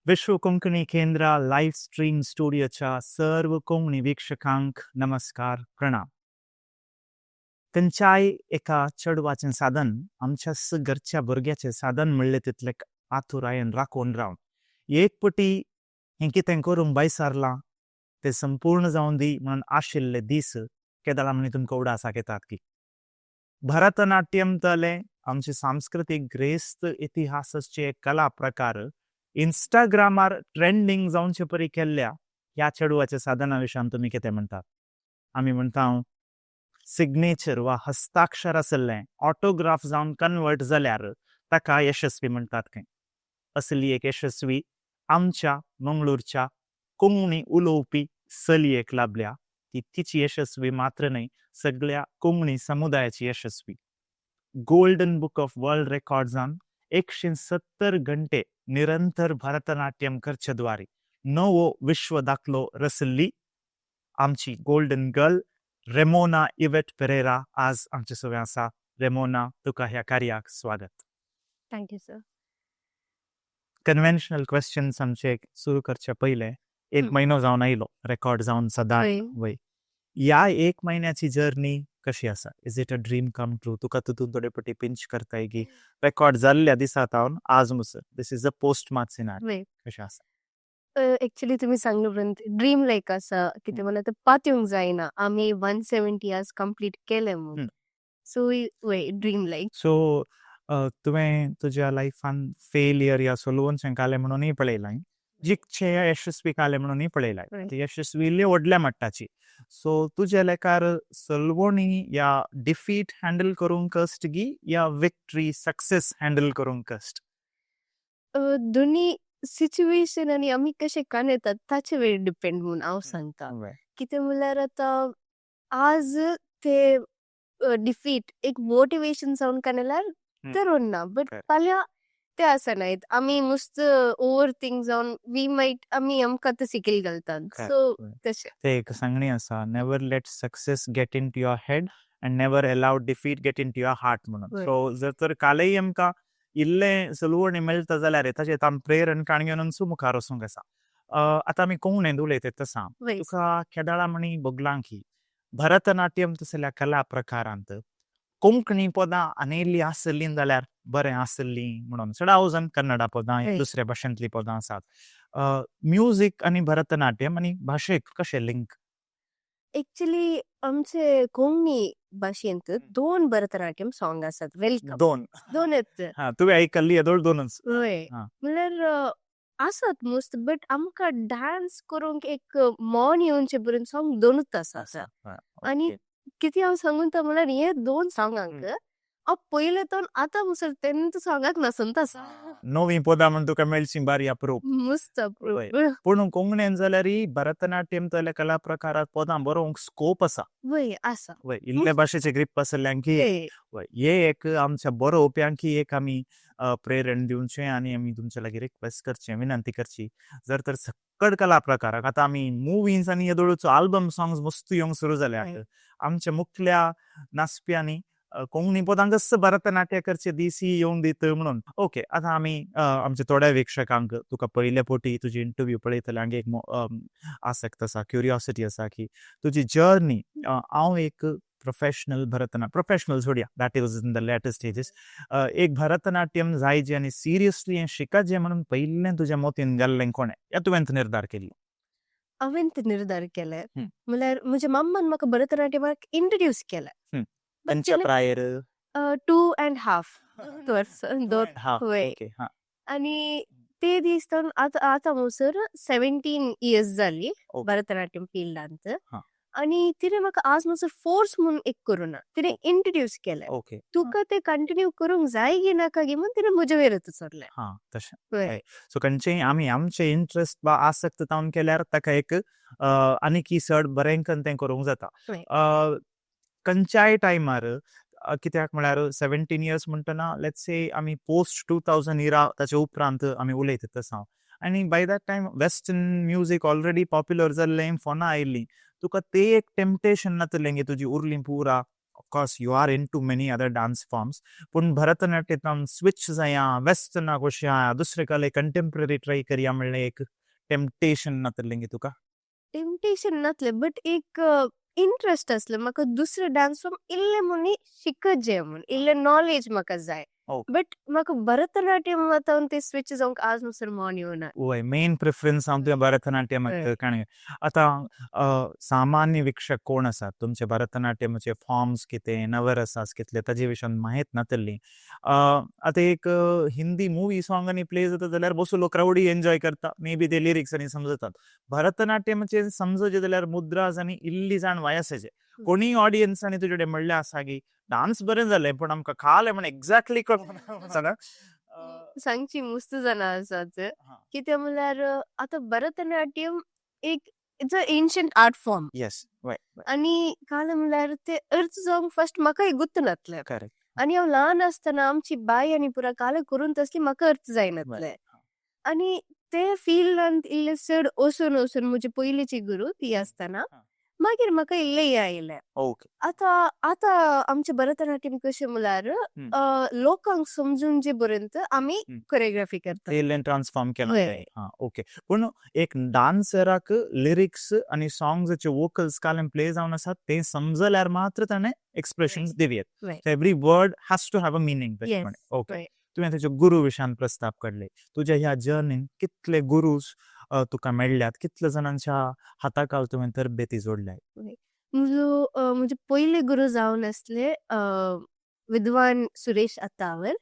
विश्व कोंकणी केंद्र live stream स्टुडिओच्या सर्व कोंकणी वीक्षकांक नमस्कार प्रणाम. खंयच्याय एका चेडवाचें साधन आमच्या घरच्या भुरग्याचें साधन म्हणलें तितलें आतुरायेन राखून रावन एक पटी हें कितें करूंक बायसारलां तें संपूर्ण जावन दी म्हणून आशिल्ले दीस केदाळा म्हणी तुमकां उडासाक येतात की भरतनाट्यम तले आमचे सांस्कृतिक ग्रेस्त इतिहासाचे एक कला प्रकार इंस्टाग्रामार ट्रेंडिंग जावचे परी केल्ल्या ह्या चेडवाच्या साधना विशीं तुमी कितें म्हणटात? आमी म्हणटा सिग्नेचर वा हस्ताक्षर आसलें ऑटोग्राफ जावन कन्वर्ट जाल्यार ताका यशस्वी म्हणटात खंय. असली एक यशस्वी आमच्या मंगळूरच्या कोंकणी उलोवपी चलयेक लाभल्या. ती तिची यशस्वी मात्र न्हय, सगळ्या कोंकणी समुदायाची यशस्वी. गोल्डन बुक ऑफ वर्ल्ड रेकॉर्ड्सान 170 घंटे निरंतर भरतनाट्यम करचेद्वारे नवो विश्व दाखलो रचल्ली आमची गोल्डन गर्ल रेमोना इवेट पेरेरा आज आमचे सगळे आसा. रेमोना, तुका ह्या कार्याक स्वागत. Thank you sir. कन्व्हेन्शनल क्वेश्चन्स आमचे सुरू करचे पहिले एक महिनो जावन आयलो रेकॉर्ड जावन सदां वय. ह्या एक महिन्याची जर्नी कशी आसा? Is it a dream come true? तुका तितून थोडे पटी पिंच करताय की रेकॉर्ड जाल्ल्या दिसा तावन आज मुसर this is a post mark scenario कशें आसा? एक्चुअली तुम्ही सांगल्यापर्यंत ड्रीम लाईक असा कितें मला ते पातूंक जायना. आमी 170 इयर्स कंप्लीट केले म्हणून. सो वय ड्रीम लाईक. सो तुवें तुज्या लायफान फेलियर या सोलवून काले म्हणूनय पळयलाय, जिखचे यशस्वी काले म्हणूनय पळयलाय. ती यशस्वी इल्ली व्हडल्या मट्टाची. सो तुज्या लेकार सलवणी या डिफीट हँडल करूंक कस्ट गी या विक्ट्री सक्सेस हँडल करूंक कस्ट? दोन्ही सिच्युएशन आणि आम्ही कसे काणयतात ताचे वेळ डिपेंड म्हणून हांव सांगता. कितें म्हणल्यार आतां आज ते डिफीट एक मोटिवेशन जावन काणयल्यार तर ना, बट फाल्यां ते आसनायत. आमी मस्त ओवर थिंक जावन वी मायट आमी आमकां ते सिकेल घालतात. सो तशें ते एक सांगणी आसा, never let success get into your head and never allow defeat get into your heart म्हणून. सो जर तर कालय आमकां इल्लें सलवणी मेळटा जाल्यार ताचेर आमी प्रेरण काण घेवन मुखार वचूंक आसा. आतां आमी कोंकणींत उलयतात तसां तुका केदाळा म्हणी भोगलां की भरतनाट्यम तसल्या कला प्रकारांत कोंकणी पदां आनिल्लीं आसलीं जाल्यार बरें आसलीं म्हणून चडावजन कन्नडा पदां दुसऱ्या भाशेंतलीं पदां आसात. म्युजीक आनी भरतनाट्यम आनी भाशेक कशें लिंक? एक्चुअली आमचे कोंकणी भाशेंत 2 भरतनाट्यम सॉंग आसात. वेलकम. दोनच. तुवें आयकल्ली येदोळ दोनच? होय. म्हणल्यार आसात मस्त, बट आमकां डान्स करूंक एक मन येवचे पर्यंत सॉंग दोनूच आसा. आनी कितें हांव सांगून ता म्हणल्यार हे 2 सॉंगांक हांव पयले तर आतां मुसर तेन्ना सॉंगाक नसंत आसा. नवीं पदां म्हण तुका मेळचीं बारी अप्रूप. मस्त अप्रूप. पूण कोंकणीन जाल्यार भरतनाट्यम तल्या कला प्रकारांत पदां बरोवंक स्कोप आसा. वय आसा. वय इल्ले भाशेचे ग्रीप आसल्यांक हे एक आमच्या बरोवप्यांक एक आमी प्रेरण दिवचें आनी आमी तुमचे लागीं रिक्वेस्ट करचें, विनंती करची. जर तर सकट कला प्रकाराक आतां आमी मुवीज आनी येदोळूचो आल्बम सॉंग्स मस्त येवंक सुरू जाल्यात. आमच्या मुखल्या नाचप्यांनी कोंकणी पदांक भरतनाट्य करचे दिसी येवंक दीत म्हणून. ओके, आतां आमी आमच्या थोड्या वीक्षकांक तुका पयले पोटी तुजी इंटरव्यू पळयतल्यांक एक आसक्त आसा, क्युरियोसिटी आसा की तुजी जर्नी. हांव एक प्रोफेशनल सोडया, that is in the later stages. एक भरतनाट्यम जायजे आनी सिरियसली हें शिकजे म्हणून पयलें तुज्या मोतीन गेल्लें कोणें या तुवें निर्धार केल्लो? हांवें निर्धार केले म्हणल्यार म्हज्या मम्मान म्हाका भरतनाट्यमाक इंट्रोड्यूस केलें. तांच्या प्रायर 2.5 वर्स. होय. आनी ते दीस आतां मुसर 17 इयर्स जाली भरतनाट्यम फिल्डांत. आनी तिणें म्हाका आज मुसर फोर्स म्हणून एक करूना, तिणें इंट्रोड्यूस केलें. तुका ते कंटिन्यू करूंक जाय गी नाका गी म्हणून तिणें म्हजे वेरच सरलें. तशें. सो खंयचेय आमी आमचे इंट्रस्ट वा आसक्त जावन केल्यार ताका एक आनीक चड बरें तें करूंक जाता. खंयच्याय टायमार कित्याक म्हळ्यार 17 इयर्स म्हणटना लेट्स से आमी पोस्ट 2000 इरा ताचे उपरांत आमी उलयतात तसां. आनी by that time western music already popular जाल्लें, फोनां आयिल्लीं. तुका ते एक टेम्पटेशन नातलें गे तुजी उरलीं पुरा of course you are into many other dance forms पूण भरतनाट्यम स्विच जाया वेस्टर्ना कशें दुसरे कले कंटेम्पररी ट्राय करया म्हणलें एक टेम्पटेशन नातलें तुका टेम्पटेशन नातले बट एक इंटरेस्ट असले म्हाका दुसरे डान्स फॉर्म इल्ले मुनी शिकत जे म्हूण इल्ले नॉलेज म्हाका जाय Okay. बट म्हाका भरतनाट्यम वतावन ते स्विच जावंक आज नुसर मॉन येवना वय मेन प्रिफरन्स हांव तुवें भरतनाट्यमाक हय. काणये आतां सामान्य विक्षक कोण आसात तुमचे भरतनाट्यमाचे फॉर्म्स कितें नवरसास कितले ताजे विशयान माहीत नातली आतां एक हिंदी मुवी सॉंग आनी प्ले जाता जाल्यार बसून लोक क्रावडी एन्जॉय करता मे बी ते लिरिक्स आनी समजतात भरतनाट्यमाचे समजचे जाल्यार मुद्राज आनी इल्ली जाण वयसाचे कोणी ऑडियन्सांनी तुजे कडेन म्हणलें आसा की डान्स बरें जालें पण आमकां खालें म्हण एक्झॅक्टली कळना सांगची मस्त जाणा आसात हा. कित्याक म्हळ्यार आतां भरतनाट्यम एक it's a ancient art form yes वय आणि काल म्हळ्यार ते अर्थ जावंक फर्स्ट म्हाकाय गुत्त नातले करेक्ट आणि हांव ल्हान आसतना आमची बाय आनी पुरा काल करून तसली म्हाका अर्थ जायनातले आणि ते फिल्डांत इल्ले चड वचून वचून म्हजी पयलीची गुरू ती आसतना मागीर म्हाका इल्ले हे आयले ओके आतां आमचे भरतनाट्यम कशें म्हळ्यार लोकांक समजून जे पर्यंत आमी कोरियोग्राफी करता इल्लें ट्रान्सफॉर्म केलां वय. तें. हां ओके पूण एक डान्सराक लिरिक्स आनी सॉंग्साचे वोकल्स कालें प्ले जावन आसात ते समजल्यार मात्र ताणें एक्सप्रेशन्स दिवयेत वय. Every word has to have a meaning Yes, okay वय. तुवें तेजे गुरू विशयान प्रस्ताव काडले तुज्या ह्या जर्नीन कितले गुरूज तुका मेळ्ळ्यात कितले जाणांच्या हाताखाल तुवें तरबेती जोडल्यात म्हजे पयले गुरू जावन आसले विद्वान सुरेश आतावर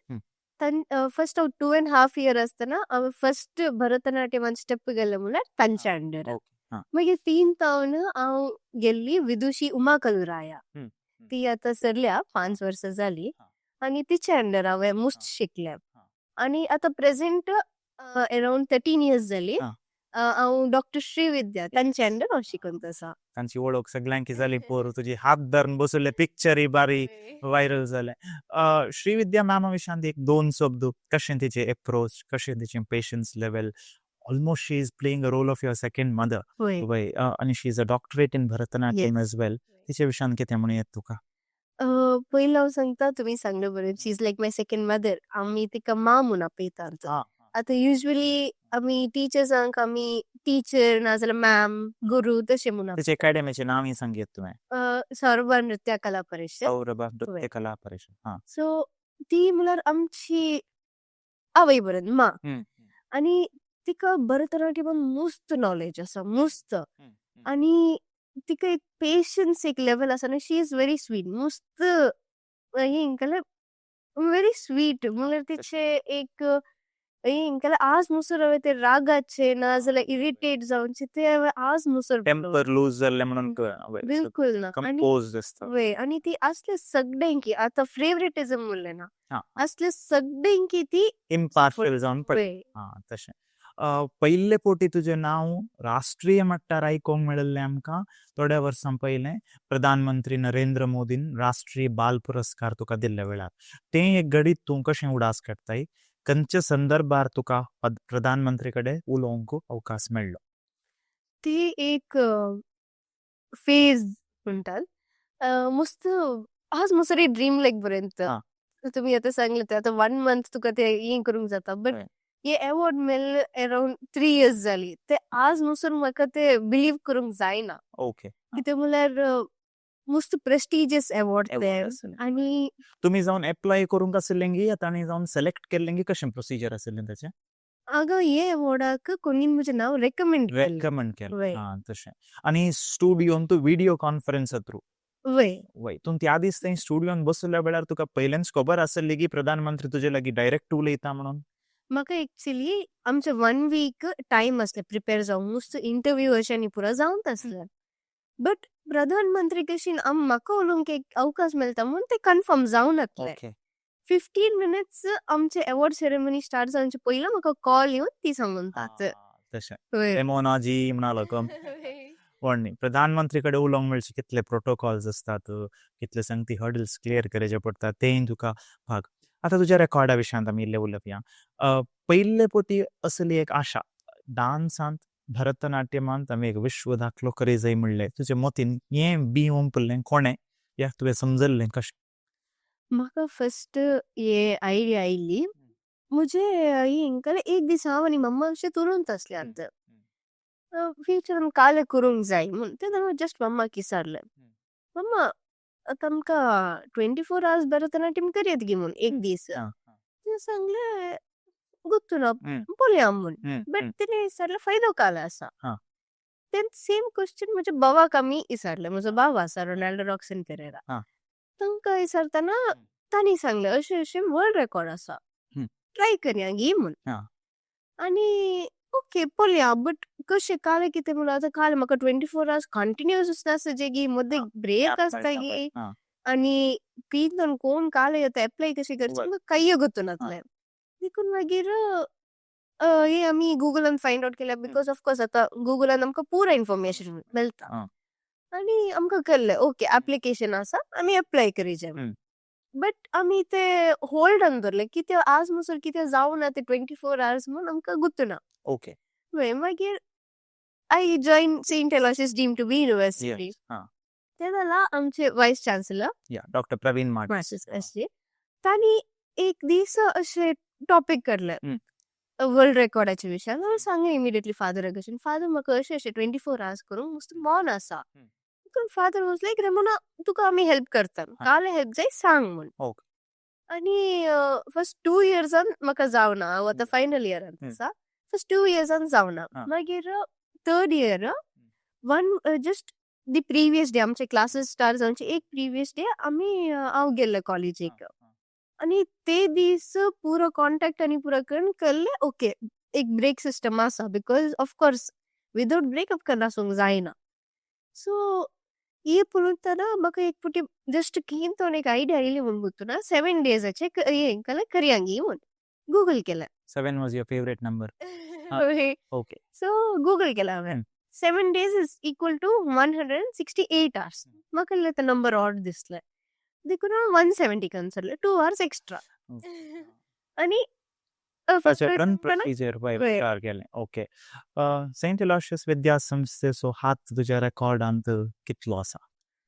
फर्स्ट हांव 2.5 years आसतना हांवें फर्स्ट भरतनाट्यमान स्टेप गेले म्हळ्यार तांच्या अंडर मागीर 3 तावन हांव गेल्ली विदुशी उमा कलुराया ती आतां सरल्या 5 वर्सां जाली आणि तिच्या अंडर हांवें मुस्ट शिकले आणि आतां प्रेझेंट अराउंड 13 years जाली हांव डॉक्टर श्रीविद्या तांच्या अंडर हांव शिकून आसा तांची वळख सगळ्यांकी जाली पोर तुजी हात धरून बसले पिक्चरी बारी व्हायरल जाले श्रीविद्या मॅमा विशयान एक 2 शब्द कशें तिचे एप्रोच कशें तिचे patience level almost she is playing a role of your second mother वय आणि she is a doctorate in Bharatanatyam as well तिचे विशयान कितें म्हणून येत तुका पयलें हांव सांगता तुमी सांगले बरें she is like my second mother आमी तिका मा म्हूण आपयतात आतां युजली आमी टिचर्सांक आमी टीचर नाजाल्यार मॅम गुरू तशें म्हणून तिचे अकॅडमीचें नांव सांगीत तुवें सौरभा नृत्य कला परिषद सौरभा नृत्य कला परिषद सो ती म्हळ्यार आमची आवय बरें मा आणि तिका भरतनाट्यमान मस्त नॉलेज आसा मस्त आणि तिका एक पेशन्स एक लेवल आसा आनी शी इज व्हेरी स्वीट मस्त व्हेरी स्वीट म्हळ्यार तिचे एक आज नुसर हांवें ते रागाचे ना जाल्यार इरिटेट जावनचे ते हांवें आज नुसर टेम्पर लूज जाल्ले म्हणून बिलकुल ना कंपोज दिसता वय आणि ती असले सगळ्यांकी आता फेवरेटिझम म्हणले ना असले सगळ्यांकी ती इम्पार्शियल जावन पडटा तशें पयले पोटी तुजें नांव राष्ट्रीय मट्टार आयकोंक मेळिल्लें आमकां थोड्या वर्सां पयलें प्रधानमंत्री नरेंद्र मोदीन राष्ट्रीय बाल पुरस्कार तुका दिल्ल्या वेळार तें एक घडीत तूं कशें उडास काडटाय खंयच्या संदर्भार तुका प्रधानमंत्री कडेन उलोवंक अवकाश मेळ्ळो ती एक फेज म्हणटात मस्त आज मसरी ड्रीम लायक पर्यंत तुम्ही आता सांगले ते आता 1 month तुका ते हे करूंक जाता बट हे अवॉर्ड मेळ्ळे अराउंड 3 years जाली ते आज नुसर म्हाका ते बिलीव करूंक जायना ओके कित्याक म्हळ्यार मस्त प्रेस्टिजियस अवॉर्ड ते आणि तुम्ही जावन एप्लाय करूंक आसलें गी आनी जावन सिलेक्ट केल्लें गी कशें प्रोसिजर आसलें तेचें हांगा हे अवॉर्डाक कोणी म्हजें नांव रेकमेंड केलें तशें आनी स्टुडियोन तूं व्हिडिओ कॉन्फरन्स थ्रू वय तूं त्या दीस थंय स्टुडियोन बसल्या वेळार तुका पयलेंच खबर आसली की प्रधानमंत्री तुजे लागीं डायरेक्ट उलयता म्हणून म्हाका एक्चुअली आमचे 1 week टायम आसले प्रिपेर जावंक नुस्त इंटरव्यू अशें आनी पुरा जावंक आसले बट प्रधानमंत्री कशी म्हाका उलोवंक एक अवकाश मेळटा म्हणून ते कन्फर्म जावन येतले 15 minutes आमचे अवॉर्ड सेरेमनी स्टार्ट जावचे पयलीं म्हाका कॉल येवन ती सांगतात तशें मोनाजी म्हणालो व्हडली प्रधानमंत्री कडेन उलोवंक मेळचे कितले प्रोटोकॉल्स आसतात कितले संगती हर्डल्स क्लियर करचे पडटा तें तुका भाग आतां तुज्या रेकॉर्डा विशयांत आमी इल्लें उलोवया पयले पोटी असली एक आशा डान्सांत भरतनाट्यमांत आमी एक विश्व दाखलो करी जाय म्हणलें तुजे मतीन हें बी ओंपलें कोणें या तुवें समजल्लें कशें? म्हाका फर्स्ट ये आयडिया आयिल्ली मुझे इंकले एक दीस हांव आनी मम्मा अशें तुरुंत आसले आतां फ्युचरान कालें करूंक जाय म्हूण तेन्ना हांवें जस्ट मम्माक विचारलें मम्मा आतां आमकां 24 hours भरतनाट्यम करयत गी म्हूण एक दीस तिणें सांगलें गुर्तू ना पळोवया म्हूण बट तिणें विचारलें फायदो काल आसा तेन सेम क्वेश्चन म्हज्या भावाक आमी विचारलें म्हजो भाव आसा रोनाल्डो रॉक्सन पेरेरा तांकां विचारतना तांणी सांगलें अशें अशें वर्ल्ड रेकॉर्ड आसा ट्राय करया गी म्हूण आनी ओके पळोवया बट कशें कालें कितें म्हणून आतां काल म्हाका 24 hours कंटिन्यूअस आसता जे गी मदीं ब्रेक आसता गी आनी पीन कोण कालें आतां एप्लाय कशें करचें म्हाका कांय गुर्तू नासलें देखून मागीर हे आमी गुगलान फायंड आउट केल्या बिकॉज ऑफकोर्स आतां गुगलान आमकां पुरा इन्फॉर्मेशन मेळटा आनी आमकां कळ्ळें ओके एप्लिकेशन आसा आमी एप्लाय करीचें बट आमी ते होल्डान दवरलें कितें आज म्हणसर कितें जावं ना ते 24 hours म्हूण आमकां गुर्तू ना ओके मागीर I join Saint Aloysius deemed to be university ते जालां आमचे वायस चान्सलर डॉक्टर प्रवीण मार्टिस तांणी एक दीस अशें टॉपिक काडलें वर्ल्ड रेकॉर्डाच्या विशयान हांवें सांगलें इमिडिएटली फादर अगेन फादर म्हाका अशें अशें 24 hours करूंक मस्त मॉन आसा फादर वॉज लायक रेमोना तुका आमी हेल्प करता कालें हेल्प जाय सांग म्हूण आनी फर्स्ट 2 years म्हाका जावना हांव आतां फायनल इयरान आसा फर्स्ट 2 years जावना मागीर 3rd year one just the previous day आमचे क्लासेस स्टार्ट जावचे एक प्रिवियस डे आमी हांव गेल्लें कॉलेजीक आनी ते दीस पुरो कॉन्टॅक्ट आनी पुरो करून कळ्ळें ओके एक ब्रेक सिस्टम आसा बिकॉज ऑफकोर्स विदाउट ब्रेक आमकां नासूंक जायना सो ये पळोवतना म्हाका एक पुटी जस्ट कीन तो एक आयडिया आयली म्हूण गुर्तू ना 7 daysचे हे केलें करया गी म्हूण गूगल केलें 7 was your favorite number okay so Google केलें हांवें 7 days is equal to 168 hours म्हाका तो नंबर ऑड दिसलें देखून हांव 170 कंसरलें 2 hours एक्स्ट्रा आनी ओके सेंट एलोयसियस विद्या संस्थेचो हात तुज्या रेकॉर्डांत कितलो आसा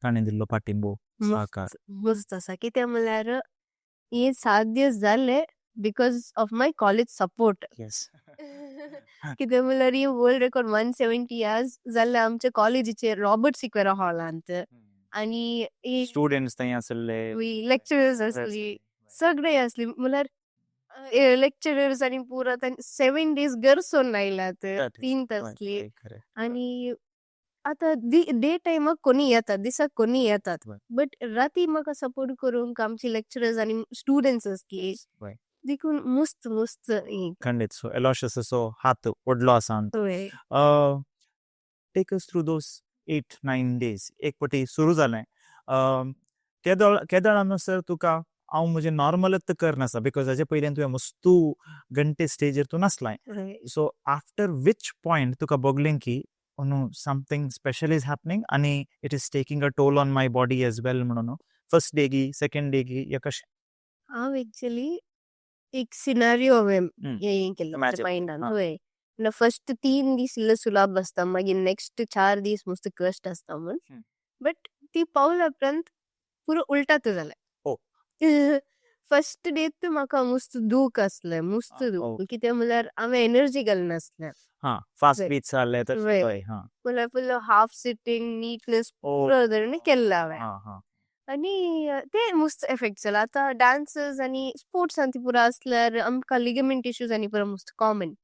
ताणें दिल्लो पाठिंबो सहकार मस्त आसा कित्याक म्हणल्यार हे साध्य जालें because of my college support कित्याक म्हणल्यार ही वर्ल्ड रेकॉर्ड 170 hours जाल्लें आमच्या कॉलेजीचे रॉबर्ट सिक्वेरा हॉलांत आनी स्टुडंट्स थंय आसले लेक्चरर्स आसली सगळे आसली म्हणल्यार लेक्चरर्स आनी पुरो 7 days गरसोन आयल्यात 3 तासली आनी आतां डे टायमाक कोणी येतात दिसाक कोणी येतात बट राती म्हाका सपोर्ट करूंक आमची लेक्चरर्स आनी स्टुडंट्स आसली देखून मस्त मस्त खंडीत सो एलोयसियसचो हात व्हडलो आसा take us through those 8-9 days एक पटी सुरू जालें केदळानुसार तुका हांव म्हजें नॉर्मलच करनासा बिकॉज हाजे पयलीं तुवें मस्तू घंटे स्टेजीर तूं नासलाय सो आफ्टर विच पॉयंट तुका बगलें की no something special is happening आनी it is taking a toll on my body as well म्हणून फर्स्ट डे गी सेकंड डे गी या कशें हांव एक्चुअली एक सिनारियो हांवें हें केल्लो मायंडान फर्स्ट 3 दीस इल्लो सुलाभ आसता मागीर नेक्स्ट 4 दीस मस्त कश्ट आसता म्हूण बट ती पावल्या उपरांत पुरो उलटात जालें फर्स्ट डेत म्हाका मस्त दूख आसलें मस्त दूख कित्याक म्हणल्यार हांवें एनर्जी घालून नासलें फास्ट बीट्स जाल्ले म्हणल्यार फुल्ल हाफ सिटींग नीटनेस पुरो धरून केल्लो हांवें आनी ते मस्त एफेक्ट जाला आतां डान्सर्स आनी स्पोर्ट्सान ती पुरो आसल्यार आमकां लिगमेंट इश्यूज आनी पुरो मस्त कॉमन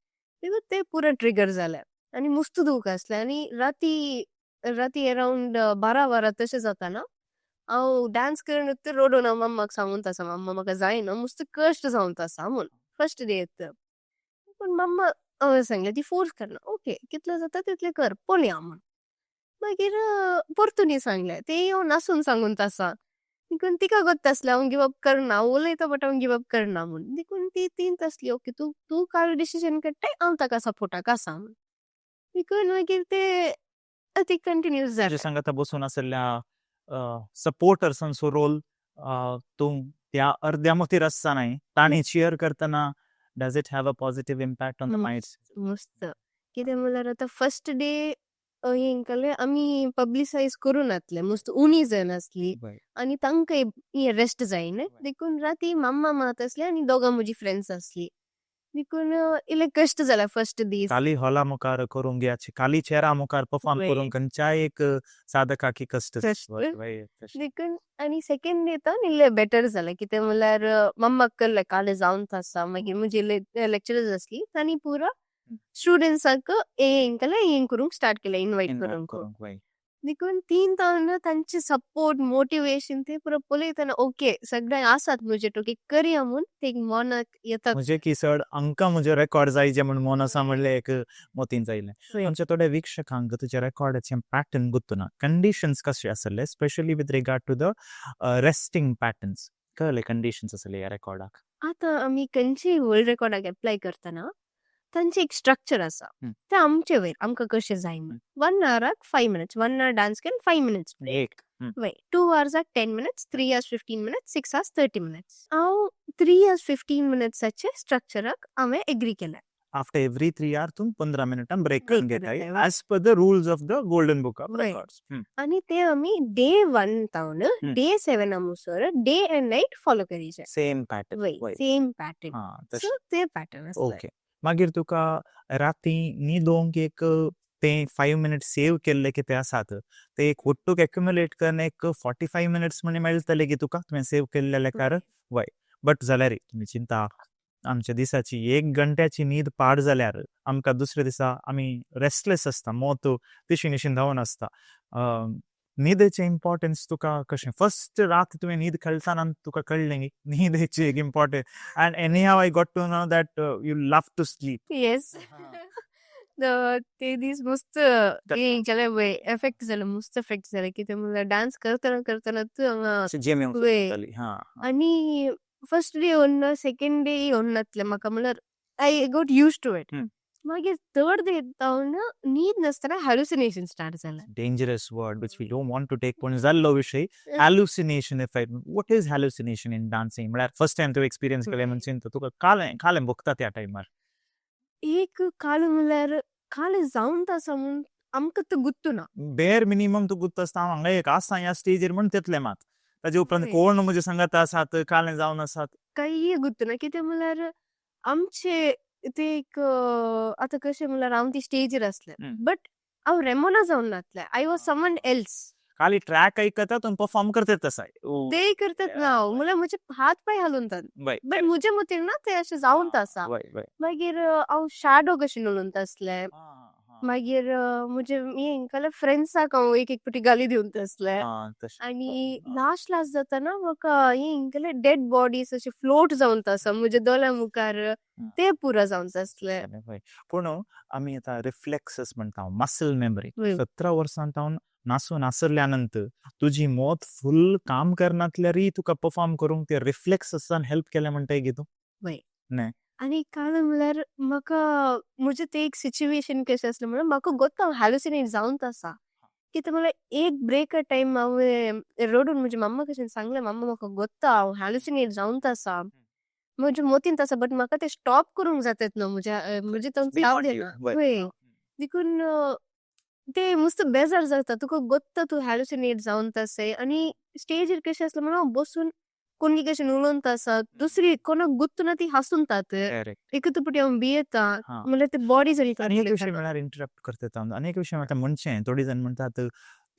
देखून ते पुरो ट्रिगर जाले आनी मस्त दूख आसलें आनी राती अरावंड 12 तशें जाताना हांव डान्स करून रोडून हांव मम्माक सांगून आसा मम्मा म्हाका जायना मस्त कश्ट जावन आसा म्हूण फर्स्ट डे पूण मम्मा हांवें सांगलें ती फोर्स करना ओके कितलें जाता तितलें कर पळोवया म्हूण मागीर परतून सांगलें ते येवन नासून सांगून आसा देखून तिका गत आसलें हांव गिव अप करना हांव उलयता बट हांव गिव अप करना म्हूण देखून ती 3 आसली ओके तूं काल डिसिजन काडटाय हांव ताका सपोर्टाक आसा म्हूण देखून मागीर ते कंटिन्यूस जालें सांगाता बसून आसल्या सपोर्टर्सांचो रोल तूं त्या अर्द्या मतीर आसता न्हय ताणी चीयर करतना does it have a positive impact on the mind मस्त कितें म्हणल्यार आतां फर्स्ट डे हेंकले आमी पब्लिसाइज करून आतले मस्त उणी जण असली आणि तांकां रेस्ट जाय न्ही देखून राती मम्मा मात असले आणि दोगां म्हजी फ्रेंड्स असली देखून इले कश्ट जाला फर्स्ट दीस खाली हॉला मुखार करूंक घ्यायची खाली चेहरा मुखार परफॉर्म वय. करूंक खंयच्याय एक साधकाकी कष्ट कष्ट. वय, कष्ट. देखून आणि सेकंड डे तर इल्ले बेटर जालें कितें म्हणल्यार मम्माक कळ्ळें काले जावन आसा मागीर म्हजी लेक्चरर्स असली तांणी पुरो स्टुडंट्सांक हें करूंक स्टार्ट केलें इन्वाइट Invite करूंक करूंक वय. देखून तीन तावन तांचे सपोर्ट मोटिवेशन ते पुरो पळयतना ओके सगळे आसात म्हजे टोकी करया म्हूण ते मनाक येतात म्हणजे की सड अंका म्हजे रेकॉर्ड जायचे म्हणून मोन आसा म्हणले एक मोतीन जायले वय. आमच्या थोड्या वीक्षकांक तुझ्या रेकॉर्डाचे पॅटर्न गुर्तुना कंडिशन्स कशे आसले specially with regard to the resting patterns कळले कंडिशन्स आसले ह्या रेकॉर्डाक आता आमी खंयचेय वर्ल्ड रेकॉर्डाक एप्लाय करतना तांचे एक स्ट्रक्चर आसा ते आमचे वयर आमकां कशें जाय म्हूण 1 hour 5 minutes 1 hour डान्स केन 5 minutes एक वय 2 hours 10 minutes 3 hours 15 minutes 6 hours 30 minutes हांव 3 hours 15 minutesचे स्ट्रक्चराक हांवें एग्री केलें आफ्टर एवरी 3 hours तुम 15 मिनिटां ब्रेक Break घेताय घेताय, वय. As per the rules of the golden book of वय. रेकॉर्ड्स आणि ते आमी डे 1 तावन डे 7 आमुसर डे एंड नाईट फॉलो करीचे सेम पॅटर्न वय सेम पॅटर्न हा सो ते पॅटर्न ओके मागीर तुका राती न्हिदोंक एक ते 5 मिनिट्स सेव केल्ले कितें आसात ते एक वट्टूक एक्युमुलेट करन एक 45 मिनिट्स म्हणे मेळटले की तुका तुवें सेव केल्ले कारण वय बट जाल्यार तुमी चिंता आमच्या दिसाची 1 घंट्याची न्हीद पाड जाल्यार आमकां दुसऱ्या दिसा आमी रेस्टलेस आसता मोत तिशी निशीन धांवन आसता न्हिदेचें इम्पॉर्टन्स तुका कशें फर्स्ट रात तुवें न्हीद खेळटाना तुका कळ्ळें की न्हिदेची एक important and anyhow I got to know that you love to sleep yes ते दीस मस्त केलें वय एफेक्ट जालें मस्त एफेक्ट जालें कितें म्हणल्यार डान्स करतना करतनाच वय आणि फर्स्ट डे येवन सेकंड डे येवन नासलें म्हाका म्हणल्यार I got use to it मागीर थर्ड डे जावन न्हीद नासतना हॅल्युसिनेशन स्टार्ट जालें dangerous word which we don't want to take पण जाल्लो विषय hallucination effect what is hallucination in dancing म्हळ्यार फर्स्ट टाइम तूं एक्सपिरियन्स केलें म्हणून चिंता तुका कालें भोगता त्या टायमार एक काल म्हणल्यार काल जावन आसा म्हूण आमकां तो गुत्तू ना बेर मिनिमम तूं गुर्त आसता हांव हांगा एक आसा ह्या स्टेजीर म्हण तितलें मात ताजे उपरांत वय. कोण म्हजे सांगात आसात कालें जावन आसात काही गुत्तू ना कितें म्हणल्यार आमचे ते एक आतां कशें म्हणल्यार हांव ती स्टेजीर असलें बट हांव रेमोना जावन नासलें आय वॉज समवन एल्स खाली ट्रॅक ऐकतात आणि परफॉर्म करतात तसा ते करतात ना हांव म्हणल्यार म्हजे हात पाय हालोवतात बट म्हजे मतीन ना ते अशें जावन आसा मागीर हांव शॅडो कशें न्हून आसलें मागीर म्हजे हेंकाले फ्रेंड्साक हांव एक पाटी गाली दिवन आसलें आणि लास्ट जाताना म्हाका हेंकाले डेड बॉडीज अशे फ्लोट जावन आसा म्हजे दोळ्या मुखार ते पुरो जावन आसलें पूण आमी आतां रिफ्लेक्सस म्हणटा मसल मेमरी 17 वर्सां हांव नासून नासरल्या नंतर तुजी मोत फुल काम करनातल्यारय तुका परफॉर्म करूंक ते रिफ्लेक्ससान हेल्प केलें म्हणटाय की तूं वय न्हय आणि काल म्हणल्यार म्हाका म्हजे ते एक सिच्युएशन कशें आसलें म्हणल्यार म्हाका गोत्ता हांव हॅल्युसिनेट जावन आसा कितें म्हणल्यार एक ब्रेक टायम हांवें रडून म्हज्या मम्मा कशें सांगलें मम्मा म्हाका गोत्ता हांव हॅल्युसिनेट जावन आसा म्हज्या मोतीन आसा बट म्हाका ते स्टॉप करूंक जातात न्हू म्हणजे वय देखून ते मस्त बेजार जाता तुका गोत्ता तूं हॅल्युसिनेट जावन आसाय आणि स्टेजीर कशें आसलें म्हणून हांव बसून कोणी कशें उलोवन आसा दुसरी कोणाक गुत्तू ना ती हांसूंतात एक पाटी हांव भियेता म्हणल्यार ते बॉडी अनेक विषय म्हळ्यार इंटरप्ट करतात अनेक विषय म्हणटा मनशें थोडी जाण म्हणटात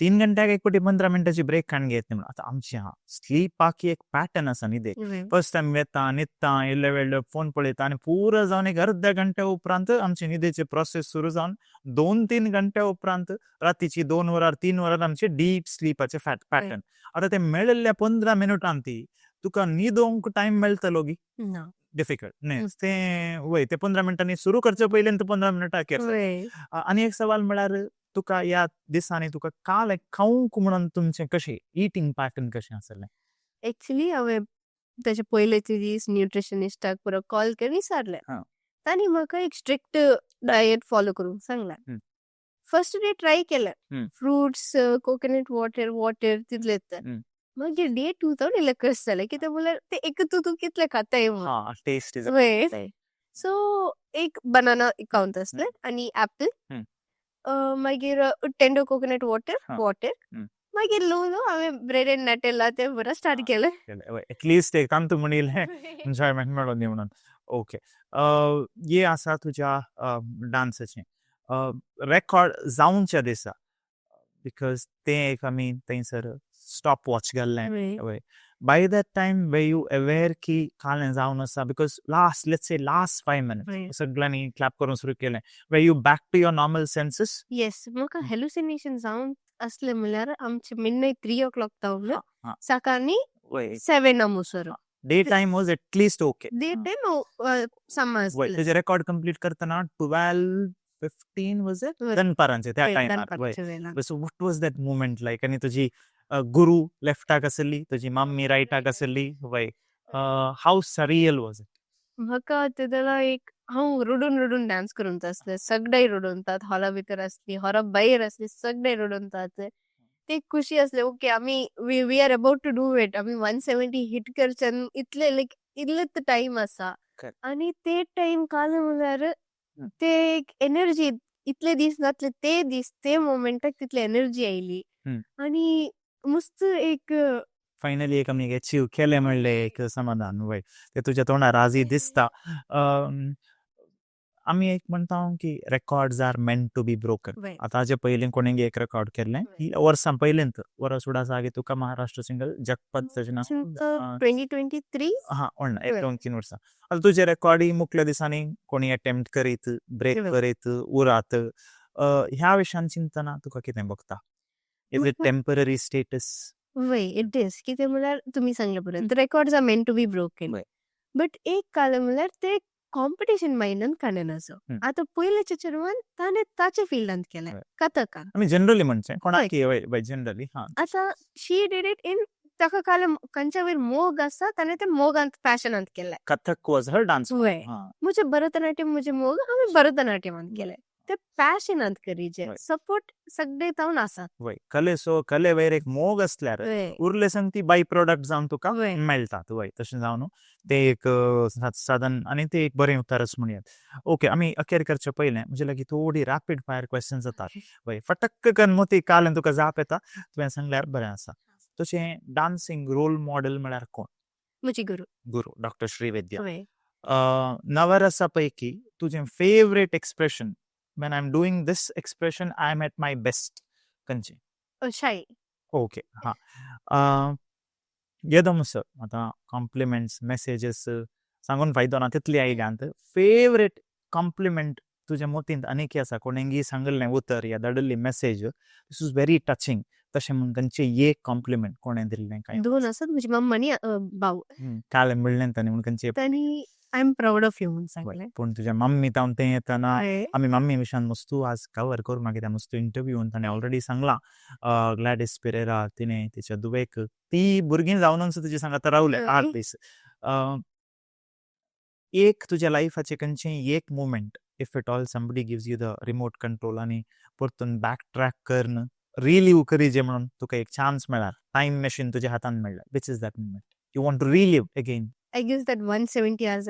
3 घंट्याक एक पाटी 15 मिनटाची ब्रेक काण घेत म्हणून आतां आमचे स्लीपाक एक पॅटर्न आसा न्हिदेक फर्स्ट टायम येता न्हिदता इल्ले वेळ फोन पळयता आनी पुरो जावन एक अर्ध्या घंट्या उपरांत आमचे न्हिदेचे प्रोसेस सुरू जावन 2-3 घंट्या उपरांत रातीची 2 वरार 3 वरार आमचे डीप स्लीपाचे पॅटर्न आतां ते मेळिल्ल्या 15 मिनिटांत तुका न्हिदोंक टायम मेळटलो गी डिफिकल्ट न्हय ते वय ते 15 मिनिटांनी सुरू करचे पयलीं 15 मिनिटां केर आनी एक सवाल म्हळ्यार तुका ह्या दिसांनी तुका काल खावंक म्हणून तुमचें कशें इटिंग पॅटर्न कशें आसलें एक्चुअली हांवें तेचे पयलेचे दीस न्यूट्रिशनिस्टाक पुरो कॉल करून विचारलें तांणी म्हाका एक स्ट्रिक्ट डायट फॉलो करूंक सांगलां फर्स्ट डे ट्राय केलें फ्रुट्स कोकोनट वॉटर तितलेंच मागीर डे 2 जावन इल्लें कश जालें कितें म्हणल्यार ते एक तूं कितलें खाताय टेस्ट सो एक बनाना खावंक आसलें आनी ऍपल मागीर टेंडर कोकोनट वॉटर हा. हम्म. मागीर ल्हव हांवें ब्रेड एंड नटेला तें बरं स्टार्ट केलें. एटलिस्ट एक काम तू म्हणिल्लें एन्जॉयमेंट मेळोन दी म्हणून. ओके. ये आसा तुज्या डान्साचें रेकॉर्ड जावनच्या दिसा बिकॉज तें एक आमी थंयसर स्टॉप वॉच घाल्लें. By that time were you aware की कालें जावन आसा बिकॉज लास्ट 5 मिनिट्स सगळ्यांनी क्लॅप करून सुरू केलें. Were you back to your normal senses. Yes म्हाका हेल्युसिनेशन जावन असलें म्हणल्यार आमचे मिडनायट 3 o'clock जावलें सकाळी 7 म्हणसर. Day time was at least okay. Day time समज तुझे रेकॉर्ड कंप्लीट करतना 12:15 वॉज इट दनपारांचे त्या टायमार. So what was that movement like आनी तुजी गुरू लेफ्टाक आसली तुजी मम्मी रायटाक आसली वय हाऊ सरियल वॉज इट. म्हाका तेदला एक हांव रडून डान्स करून आसलें सगळे रडोनतात हॉला भितर आसली हॉला भायर आसली सगळे रडोनतात. ते खुशी आसले ओके आमी we are about to do it आमी 170 हिट करच्यान इतले लायक इतलेच टाइम आसा. आनी ते टाइम काल म्हणल्यार ते एक एनर्जी इतले दीस नातले ते दीस ते मोमेंटाक तितली एनर्जी आयली आनी मस्त एक फायनली एक आमी अचीव केलें म्हणलें एक समाधान वय ते तुज्या तोंडार आजूय दिसता. आमी एक म्हणटा की records are meant to be broken. आतां हाजे पयलीं कोणेंय एक रेकॉर्ड केल्लें वर्सां पयलींत वर्स सुद्दां आसा की तुका महाराष्ट्र सिंगल जगपत सजना 2023 म्हणना 1-2-3 वर्सां. आतां तुजे रेकॉर्डी मुखल्या दिसांनी कोणी अटेम्प्ट करीत ब्रेक करीत उरात ह्या विशयान चिंतना तुका कितें भोगता. Is it temporary status. Why it is कितें म्हणल्यार तुमी सांगले बरें records are meant to be broken but एक काल म्हणल्यार ते कॉम्पिटिशन मायंडान काडून असो. आतां पयलींच्या चेडवान ताणें ताचे फिल्डांत केलें कथकान आमी जनरली म्हणचें कोणाक जनरली आतां शी डीड इट इन ताका काल खंयच्या वयर मोग आसा ताणें ते मोगांत पॅशनांत केलें. Kathak was her dance. वय म्हजे भरतनाट्यम म्हजे मोग हांवें भरतनाट्यमांत केलें ते पॅशनांत करी जे सपोर्ट सगळे तावन आसा. वय कले वयर एक मोग असल्यार उरले संग ती बाय प्रोडक्ट जावन तुका मेळटात. वय तशें जावन ते एक साधन आनी ते एक बरें उतारच म्हणयात. ओके आमी अखेर करचे पयलें म्हजे लागीं थोडी रॅपीड फायर क्वेश्चन्स जातात. वय फटक्क करून मोती कालें तुका जाप येता तुवें सांगल्यार बरें आसा. तशें डान्सिंग रोल मॉडेल म्हळ्यार कोण. म्हजी गुरू डॉक्टर श्रीविद्या. नवरसा पैकी तुजें favourite expression when I'm doing this expression I'm at my best खंयचें. शाई. ओके येदम सर आतां कॉम्प्लिमेंट्स मेसेजेस सांगून फायदो ना तितली आयल्यांत फेवरेट कॉम्प्लिमेंट तुज्या मोतींत आनीक आसा कोणेंगी सांगलें उतर या धाडल्ली message this is very touching तशें म्हणून खंयचें एक कॉम्प्लिमेंट कोणें दिल्लें काय. दोन आसात म्हजी मम्मा आनी भाऊ. काल म्हणलें ताणें म्हणून खंयचें ताणी I am proud of you म्हणून सांगलें. पूण तुज्या मम्मी तावन तें येतना आमी मम्मी विशयान मस्तू आज कवर करूं मागीर त्या मस्तू इंटरव्यून ताणें ऑलरेडी सांगलां ग्लॅडिस पेरेरा तिणें तिच्या दुवेक ती भुरगीं जावन सुद्दां तुजे सांगात रावलें 8 दीस. एक तुज्या लायफाचें खंयचें एक movement if it all somebody gives you the remote control आनी परतून बॅक ट्रॅक करन रिलीव करी जे म्हणून तुका एक चान्स मेळ्ळार टायम मशीन तुज्या हातान मेळ्ळा which is that movement you want to relive again. I guess that 170 hours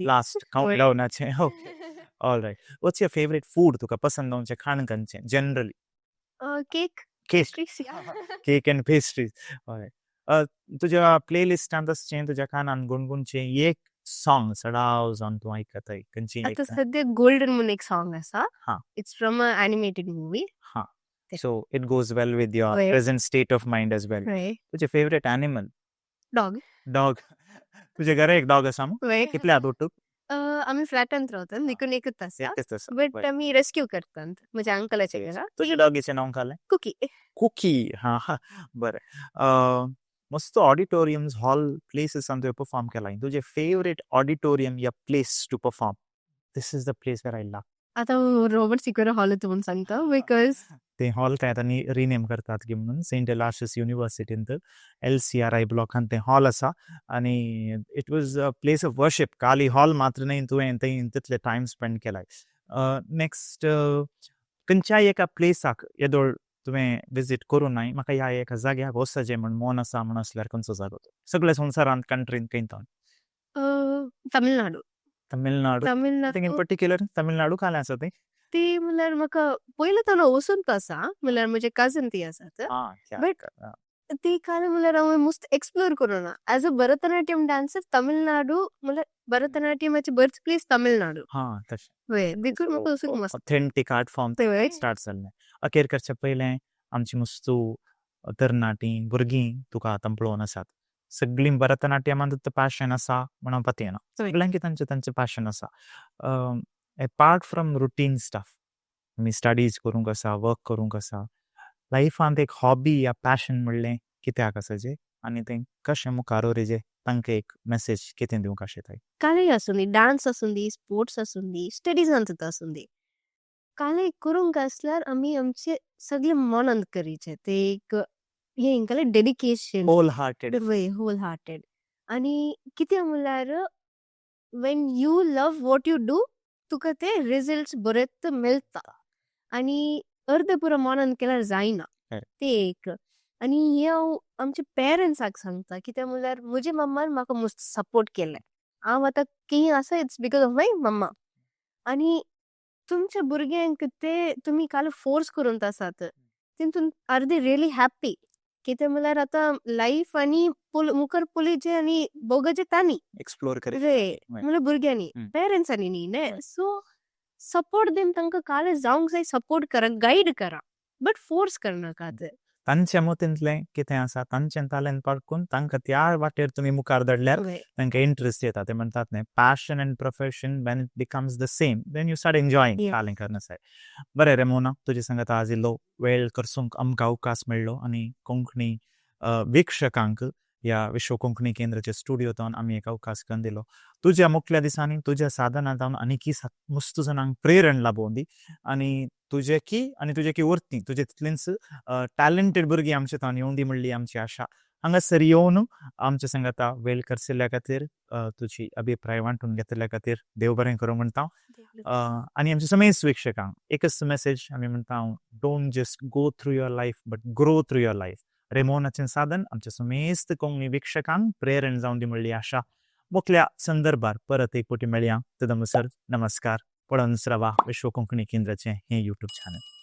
last countdown ache. Okay. All right. What's your favorite food? तुका पसंद आमचे खाण खंयचें generally? Cake. Cake and pastries. All right. तुज्या प्लेलिस्टांत आसचें तुज्या कानान गुणगुणचें एक सॉंग सडाव जावन तूं आयकताय खंयचें. आतां सद्या गोल्डन म्हणून एक सॉंग आसा. It's from a animated movie. So it goes well with your present state of mind as well. तुजें favorite animal? Dog. तुझे घरा एक डॉग आसा कितले आदोटूक. आमी फ्लॅटांत रावतात देखून एकच आसा बट आमी रेस्क्यू करतात म्हज्या अंकलाच्या घरा. तुज्या डॉगीचें नांव कालें. कुकी. हा बरें. मस्त ऑडिटोरियम्स हॉल प्लेसीस तुवें परफॉर्म केला तुजें फेवरेट ऑडिटोरियम या place to perform. This is the place where I love. आतां रॉबर्ट सिक्वेरा हॉल म्हणून सांगता बिकॉज ते हॉल काय आतां रिनेम करतात की म्हणून सेंट एलाशियस युनिवर्सिटींत LCRI ब्लॉकांत ते हॉल आसा आनी it was a place of worship. खाली हॉल मात्र न्ही तुवें थंय तितले टायम स्पेंड केलाय. नेक्स्ट खंयच्याय एका प्लेसाक येदोळ तुवें विजीट करूं नाय म्हाका ह्या एका जाग्याक वचचें म्हण मोन आसा म्हण आसल्यार खंयचो जागो तो सगळे संवसारांत कंट्रीन खंयतो. तमिळनाडू. इन पर्टिक्युलर तमिळनाडू कालें आसा तें. ती म्हणल्यार म्हाका पयलो तो वचून आसा म्हणल्यार म्हजे कझन ती आसात बट ती काल म्हणल्यार हांवें मस्त एक्सप्लोर करूना as a Bharatanatyam dancer Tamil Nadu म्हणल्यार भरतनाट्यमाची बर्थ प्लेस तमिळनाडू वय देखून म्हाका वचूंक मस्त ऑथेंटीक आर्ट फॉर्म स्टार्ट जाल्लें अखेर करचे पयलें आमची मस्तू तरणाटीं भुरगीं तुका आतां पळोवन आसात सगळीं भरतनाट्यमांत पॅशन आसा म्हणून पतयना सगळ्यांक तांचें तांचें पॅशन आसा अपार्ट फ्रॉम रुटीन स्टफ आमी स्टडीज करूंक आसा वर्क करूंक आसा लायफांत एक हॉबी या पॅशन म्हणलें कित्याक आसाचें आनी तें कशें मुखार उरयचें तांकां एक मेसेज कितें दिवंक आशिताय काले आसूं दी डान्स आसूं दी स्पोर्ट्स आसूं दी स्टडीजांत आसूं दी काले करूंक आसल्यार आमी आमचे सगळे मनांत करीचे ते एक हे हिंकाले dedication whole hearted whole hearted आनी कितें म्हणल्यार when you love what you do तुका ते रिजल्ट्स बरेत मेळटा आनी अर्द पुरो मनान केल्यार जायना ते एक आनी हे हांव आमच्या पेरंट्साक सांगता कित्याक म्हणल्यार म्हजे मम्मान म्हाका मस्त सपोर्ट केलें हांव आतां खंय आसा it's because of my mamma आनी तुमच्या भुरग्यांक ते तुमी काल फोर्स करून आसात तितून आर दे रियली हॅप्पी कित्याक म्हणल्यार आतां लायफ आनी मुखार पोलीचे आनी बोगाचे तांणी एक्सप्लोर करी म्हणल्यार भुरग्यांनी पेरंट्सांनी न्ही ने सो सपोर्ट दिन तांकां काल जावंक जाय सपोर्ट करा गायड करा बट फोर्स करनाकात तांच्या मतींतलें कितें आसा तांचें टॅलंट पाळकून तांकां त्या वाटेर तुमी मुखार धाडल्यार तांकां इंट्रस्ट येता ते म्हणटात न्ही passion and profession when it becomes the same then you start enjoying कालें करनासाय बरें रेमोना तुजे सांगात आज इल्लो वेळ करसूंक आमकां अवकाश मेळ्ळो आनी कोंकणी वीक्षकांक ह्या विश्व कोंकणी केंद्राच्या स्टुडियोंतल्यान आमी एक अवकाश करून दिलो तुज्या मुखल्या दिसांनी तुज्या साधनांत आनीक मस्त जाणांक प्रेरण लाभोवन दी आनी तुजे की उरती तुजे तितलींच टॅलंटेड भुरगीं आमचे थंय येवं दी म्हणली आमची आशा हांगासर येवन आमच्या सांगाता वेळ करशिल्ल्या खातीर तुजी अभिप्राय वांटून घेतल्या खातीर देव बरें करूं म्हणटा आनी आमच्या समेस्त वीक्षकांक एकच मेसेज आमी म्हणटा don't just go through your life but grow through your life रेमोनाचें साधन आमच्या समेस्त कोंकणी वीक्षकांक प्रेरण जावन दी म्हणली आशा मुखल्या संदर्भार परत एक फावटी मेळया तदनुसार नमस्कार पळोवन रावा विश्व कोंकणी केंद्राचें हें यूट्यूब चॅनल